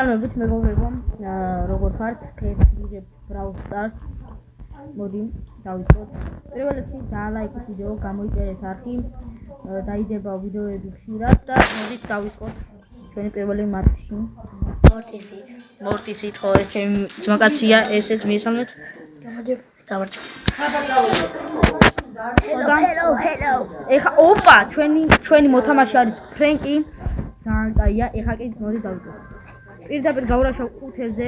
მოგესალმებით მეგობრებო, როგორ ხართ? დღეს ვიღებ Brawl Stars. მოდი დავიწყოთ. პირველ რიგში დაალაიქეთ ვიდეო, გამოიწერეთ არხი, დაიდება ვიდეოები ხშირად და მოდით დავიწყოთ ჩვენი პირველი მატჩი. მორტისით, ხო, ეს ჩემი ძმაკაცია, ესეც მიესალმეთ. გამარჯობა. Hello. ეხა ოპა, ჩვენი მოთამაშე არის ფრენკი. ძალიან კაია, ეხა კი მოდი დავიწყოთ. პირდაპირ გავვრაშავ ყუთებზე.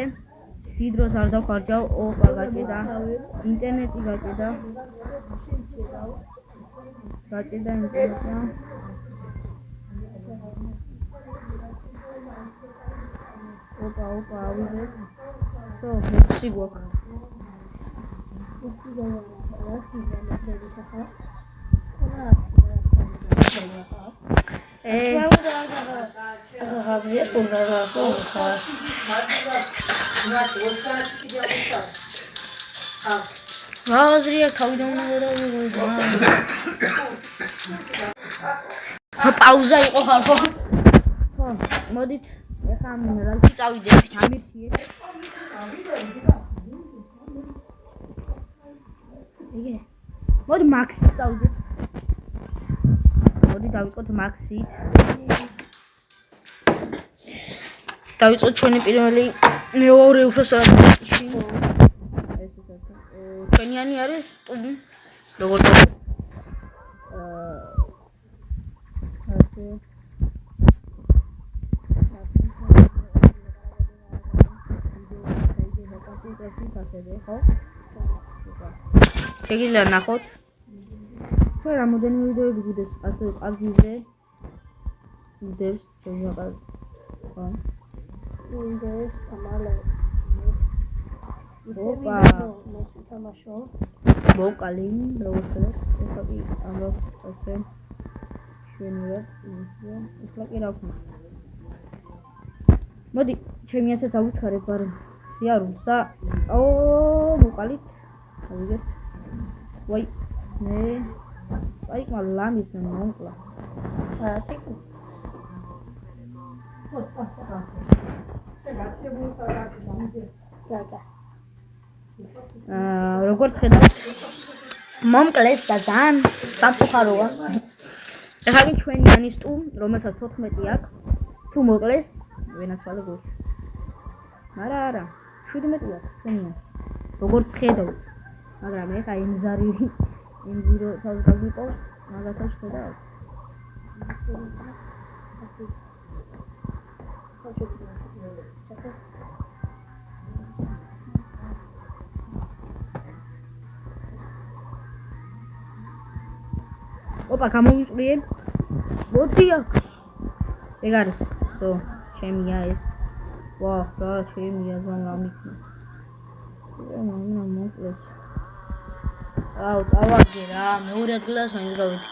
დიდ დროს არ დავხარჯავ, ოპა გაჭედა. ინტერნეტი გაჭედა. ინტერნეტი. ოპა, ავიღეთ. ხო, მეცი გვაქვს. Razriya თავიდან უნდა დავიღო. პაუზა იყო ხალხო. ხო, მოდით ეხლა რალფი წავიდეთ, ამირჩიეთ. იგე. მოდი მაქსი წავიდეთ. მოდი დავიწყოთ მაქსით. დავიწყოთ ჩვენი პირველი მეორე უფროსად. ჩვენიანი არის ტუმ. როგორ ასე. ხო? შეგიძლია ნახოთ. ხო, რამოდენი ვიდეოები გიდებს, ასე კარგიზე. ვიდეოს შევიღალ. ხო. ვიდეოს ამალა. ოპა, თამაშო. ვოკალი, როგორც ეხლა კი ამას ასე შენივარ, ეხლა კი რა ვქნა. მოდი, ჩემი ასე დავუთხარებ ბარემ სიარულს და ვოკალით ავიღეთ. ვაი, საიკმა ლამის მომკლა. როგორც ხედავთ, მომკლეს და ძალიან საფუხაროა. ეხლა კი ჩვენი ანისტუ, რომელსაც 14 აქვს, თუ მოკლეს, ვენაცვალე გულში. არა, 17 აქვს ჩვენი. როგორც ხედავთ, მაგრამ ეხლა იმზარი იმზირო თავს გაგვიყავს, მაგასაც ხედავთ. ოპა, გამოვიწვიე. მოდი აქ. ეგ არის. ხო, ჩემია ეს. ვაჰ, რა ჩემია ზამამიქნა. მამა მოკლეს. აუ, დავაგე რა, მეორე ადგილას მაინც გავიდი.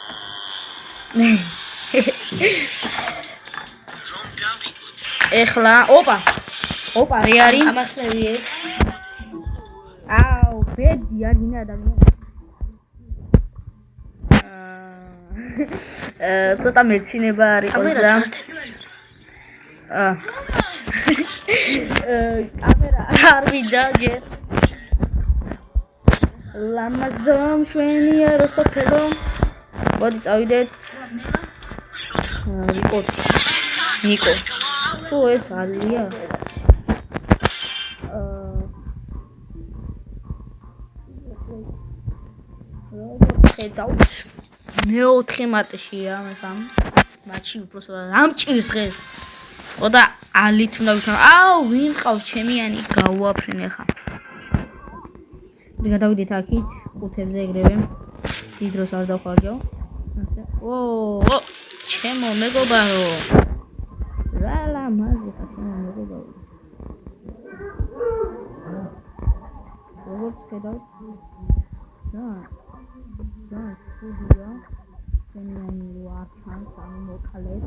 ეხლა, ოპა, რე არის? ამას ნევიეთ. აუ, ბედია გინდა ადამიანი. ცოტა მეცინება არის და კამერა არ ვიდა ჯერ. ლამაზო მშვენია როსოფელო. მოდი წავიდეთ. ნიკო. თუ ეს ალია. ხედავთ. მეოთხე მატჩია მესამ. მატჩი უბრალოდ ამჭირს დღეს. ხო და ალით უნდა ვითარ. აუ, ვინ ყავს ჩემიანი გავაფრენ ახლა. გადავიდეთ აქით, ყუთებზე ეგრევე. დიდ დროს არ დავხარჯავ. ასე. ჩემო მეგობარო. რა ლამაზი ხარ ჩემო მეგობარო. როგორც ხედავთ. და სტუდია ჩემიანი ვართან სამოკლეს.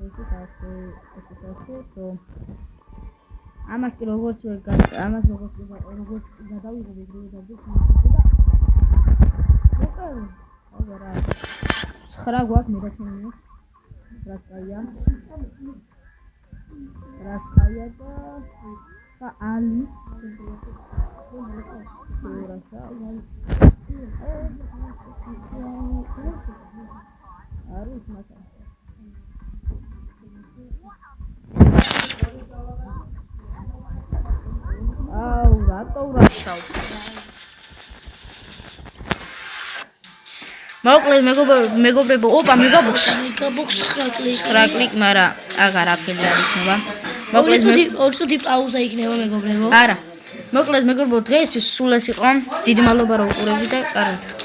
ეს ამას კი როგორც გადავიღო ვიდეო და ოკეი. ხრა გვაქვს მე და ჩემი. რა კაია. აცხაია და ალი არის მაგა აუ რატო ვრაშავ მოკლედ მეგობრებო ოპა მეგაბოქს 9 კლიკ მაგრამ აღარ აფილი არ იქნება მოკლედ ორი წუთი პაუზა იქნება მეგობრებო არა მოკლედ მეგობრებო დღეისთვის სულ ეს იყო დიდი მადლობა რომ უყურებდით და კარგად